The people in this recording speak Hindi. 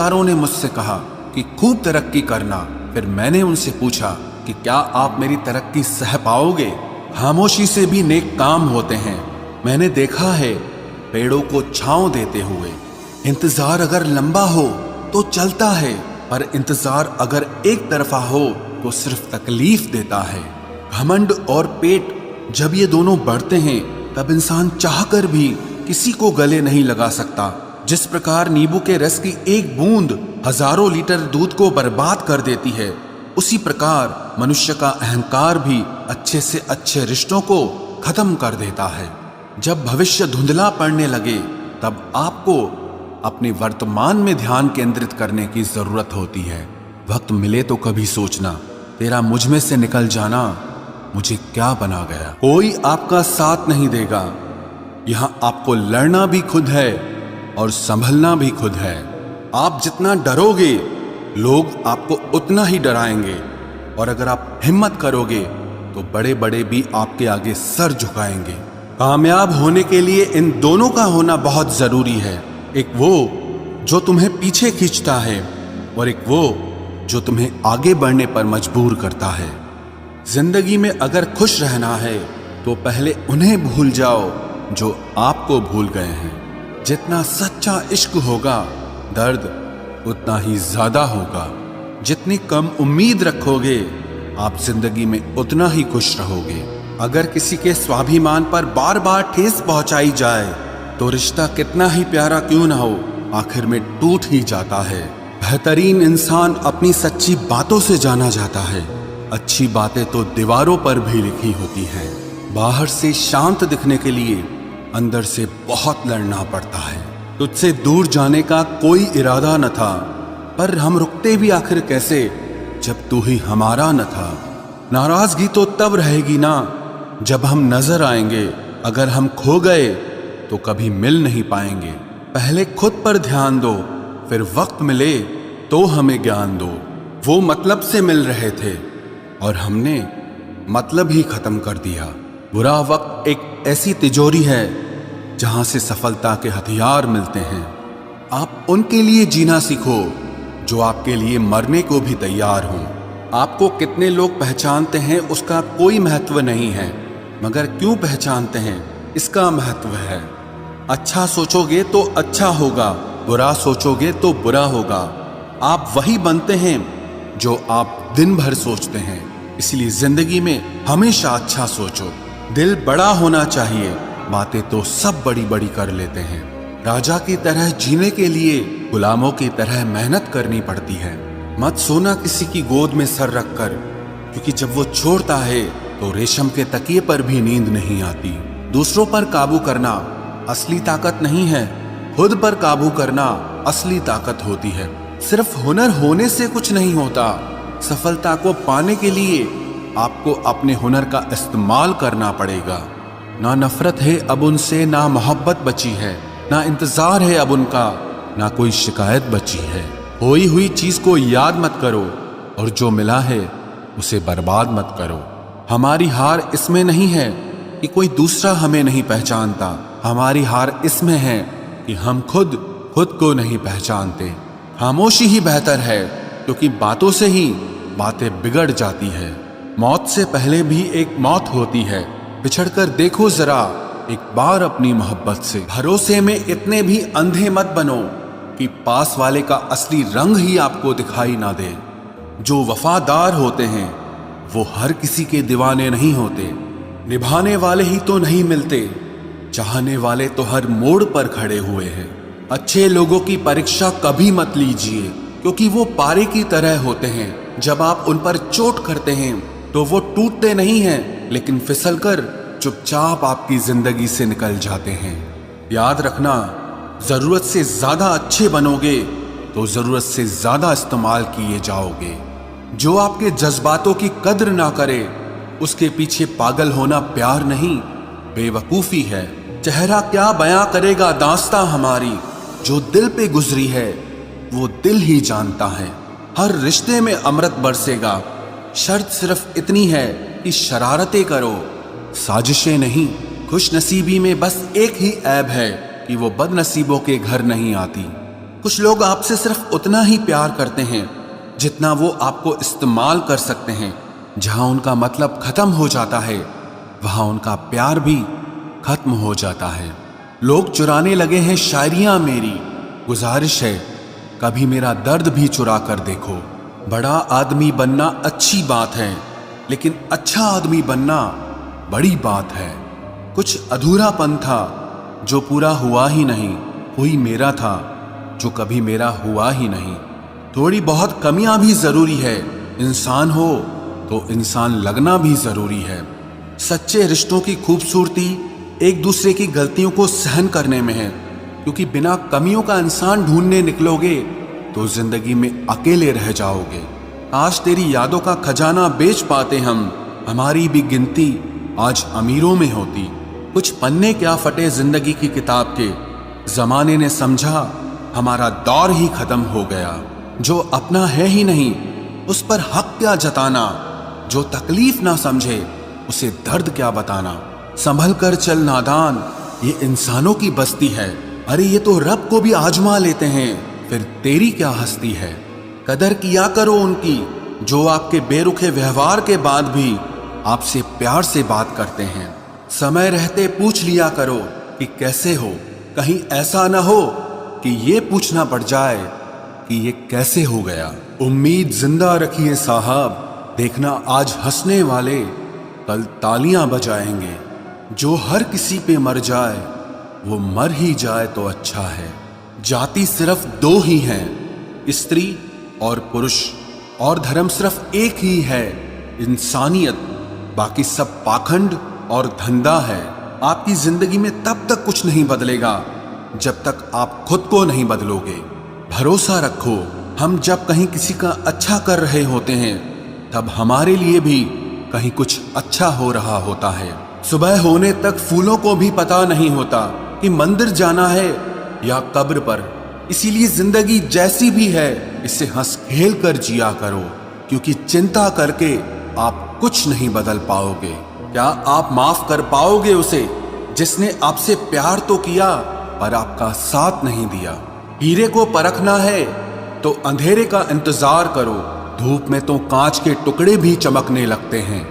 रिश्तेदारों ने मुझसे कहा कि खूब तरक्की करना। फिर मैंने उनसे पूछा कि क्या आप मेरी तरक्की सह पाओगे? खामोशी से भी नेक काम होते हैं। मैंने देखा है पेड़ों को छांव देते हुए। इंतजार अगर लंबा हो तो चलता है, पर इंतजार अगर एक तरफा हो तो सिर्फ तकलीफ देता है। घमंड और पेट जब ये दोनों बढ़ते हैं तब इंसान चाहकर भी किसी को गले नहीं लगा सकता। जिस प्रकार नींबू के रस की एक बूंद हजारों लीटर दूध को बर्बाद कर देती है, उसी प्रकार मनुष्य का अहंकार भी अच्छे से अच्छे रिश्तों को खत्म कर देता है। जब भविष्य धुंधला पड़ने लगे तब आपको अपने वर्तमान में ध्यान केंद्रित करने की जरूरत होती है। वक्त मिले तो कभी सोचना, तेरा मुझ में से निकल जाना मुझे क्या बना गया। कोई आपका साथ नहीं देगा। यहां आपको लड़ना भी खुद है और संभलना भी खुद है। आप जितना डरोगे लोग आपको उतना ही डराएंगे, और अगर आप हिम्मत करोगे तो बड़े बड़े भी आपके आगे सर झुकाएंगे। कामयाब होने के लिए इन दोनों का होना बहुत जरूरी है। एक वो जो तुम्हें पीछे खींचता है, और एक वो जो तुम्हें आगे बढ़ने पर मजबूर करता है। जिंदगी में अगर खुश रहना है तो पहले उन्हें भूल जाओ जो आपको भूल गए हैं। जितना सच्चा इश्क होगा दर्द उतना ही ज्यादा होगा। जितनी कम उम्मीद रखोगे आप जिंदगी में उतना ही खुश रहोगे। अगर किसी के स्वाभिमान पर बार बार ठेस पहुंचाई जाए तो रिश्ता कितना ही प्यारा क्यों ना हो, आखिर में टूट ही जाता है। बेहतरीन इंसान अपनी सच्ची बातों से जाना जाता है। अच्छी बातें तो दीवारों पर भी लिखी होती हैं। बाहर से शांत दिखने के लिए अंदर से बहुत लड़ना पड़ता है। तुझसे दूर जाने का कोई इरादा न था, पर हम रुकते भी आखिर कैसे जब तू ही हमारा न था। नाराजगी तो तब रहेगी ना जब हम नजर आएंगे। अगर हम खो गए तो कभी मिल नहीं पाएंगे। पहले खुद पर ध्यान दो, फिर वक्त मिले तो हमें ज्ञान दो। वो मतलब से मिल रहे थे और हमने मतलब ही खत्म कर दिया। बुरा वक्त एक ऐसी तिजोरी है जहां से सफलता के हथियार मिलते हैं। आप उनके लिए जीना सीखो जो आपके लिए मरने को भी तैयार हों। आपको कितने लोग पहचानते हैं उसका कोई महत्व नहीं है, मगर क्यों पहचानते हैं इसका महत्व है। अच्छा सोचोगे तो अच्छा होगा, बुरा सोचोगे तो बुरा होगा। आप वही बनते हैं जो आप दिन भर सोचते हैं। इसलिए जिंदगी में हमेशा अच्छा सोचो। दिल बड़ा होना चाहिए, बातें तो सब बड़ी बड़ी कर लेते हैं। राजा की तरह जीने के लिए गुलामों की तरह मेहनत करनी पड़ती है। मत सोना किसी की गोद में सर रखकर, क्योंकि जब वो छोड़ता है तो रेशम के तकिए पर भी नींद नहीं आती। दूसरों पर काबू करना असली ताकत नहीं है, खुद पर काबू करना असली ताकत होती है। सिर्फ हुनर होने से कुछ नहीं होता। सफलता को पाने के लिए आपको अपने हुनर का इस्तेमाल करना पड़ेगा। ना नफरत है अब उनसे, ना मोहब्बत बची है, ना इंतजार है अब उनका, ना कोई शिकायत बची है। खोई हुई चीज को याद मत करो, और जो मिला है उसे बर्बाद मत करो। हमारी हार इसमें नहीं है कि कोई दूसरा हमें नहीं पहचानता। हमारी हार इसमें है कि हम खुद को नहीं पहचानते। खामोशी ही बेहतर है, क्योंकि बातों से ही बातें बिगड़ जाती है। मौत से पहले भी एक मौत होती है। बिछड़कर देखो जरा एक बार अपनी मोहब्बत से। भरोसे में इतने भी अंधे मत बनो कि पास वाले का असली रंग ही आपको दिखाई ना दे। जो वफादार होते हैं वो हर किसी के दीवाने नहीं होते। निभाने वाले ही तो नहीं मिलते, चाहने वाले तो हर मोड़ पर खड़े हुए हैं। अच्छे लोगों की परीक्षा कभी मत लीजिए, क्योंकि वो पारे की तरह होते हैं। जब आप उन पर चोट करते हैं तो वो टूटते नहीं हैं, लेकिन फिसलकर चुपचाप आपकी जिंदगी से निकल जाते हैं। याद रखना, जरूरत से ज्यादा अच्छे बनोगे तो जरूरत से ज्यादा इस्तेमाल किए जाओगे। जो आपके जज्बातों की कद्र ना करे उसके पीछे पागल होना प्यार नहीं, बेवकूफी है। चेहरा क्या बयां करेगा दास्तां हमारी, जो दिल पे गुजरी है वो दिल ही जानता है। हर रिश्ते में अमृत बरसेगा, शर्त सिर्फ इतनी है कि शरारतें करो, साजिशें नहीं। खुश नसीबी में बस एक ही ऐब है कि वो बदनसीबों के घर नहीं आती। कुछ लोग आपसे सिर्फ उतना ही प्यार करते हैं जितना वो आपको इस्तेमाल कर सकते हैं। जहां उनका मतलब खत्म हो जाता है वहां उनका प्यार भी खत्म हो जाता है। लोग चुराने लगे हैं शायरियां मेरी, गुजारिश है कभी मेरा दर्द भी चुरा कर देखो। बड़ा आदमी बनना अच्छी बात है, लेकिन अच्छा आदमी बनना बड़ी बात है। कुछ अधूरापन था जो पूरा हुआ ही नहीं, कोई मेरा था जो कभी मेरा हुआ ही नहीं। थोड़ी बहुत कमियां भी जरूरी है, इंसान हो तो इंसान लगना भी जरूरी है। सच्चे रिश्तों की खूबसूरती एक दूसरे की गलतियों को सहन करने में है, क्योंकि बिना कमियों का इंसान ढूंढने निकलोगे तो जिंदगी में अकेले रह जाओगे। आज तेरी यादों का खजाना बेच पाते हम, हमारी भी गिनती आज अमीरों में होती। कुछ पन्ने क्या फटे जिंदगी की किताब के, जमाने ने समझा हमारा दौर ही खत्म हो गया। जो अपना है ही नहीं उस पर हक क्या जताना, जो तकलीफ ना समझे उसे दर्द क्या बताना। संभल कर चल नादान, ये इंसानों की बस्ती है। अरे ये तो रब को भी आजमा लेते हैं, फिर तेरी क्या हस्ती है। कदर किया करो उनकी जो आपके बेरुखे व्यवहार के बाद भी आपसे प्यार से बात करते हैं। समय रहते पूछ लिया करो कि कैसे हो, कहीं ऐसा ना हो कि ये पूछना पड़ जाए कि ये कैसे हो गया। उम्मीद जिंदा रखिए साहब, देखना आज हंसने वाले कल तालियां बजाएंगे। जो हर किसी पे मर जाए वो मर ही जाए तो अच्छा है। जाति सिर्फ दो ही हैं, स्त्री और पुरुष, और धर्म सिर्फ एक ही है, इंसानियत। बाकी सब पाखंड और धंधा है। आपकी जिंदगी में तब तक कुछ नहीं बदलेगा जब तक आप खुद को नहीं बदलोगे। भरोसा रखो, हम जब कहीं किसी का अच्छा कर रहे होते हैं तब हमारे लिए भी कहीं कुछ अच्छा हो रहा होता है। सुबह होने तक फूलों को भी पता नहीं होता कि मंदिर जाना है या कब्र पर। इसीलिए जिंदगी जैसी भी है इसे हंस खेल कर जिया करो, क्योंकि चिंता करके आप कुछ नहीं बदल पाओगे। क्या आप माफ कर पाओगे उसे जिसने आपसे प्यार तो किया पर आपका साथ नहीं दिया। हीरे को परखना है तो अंधेरे का इंतजार करो, धूप में तो कांच के टुकड़े भी चमकने लगते हैं।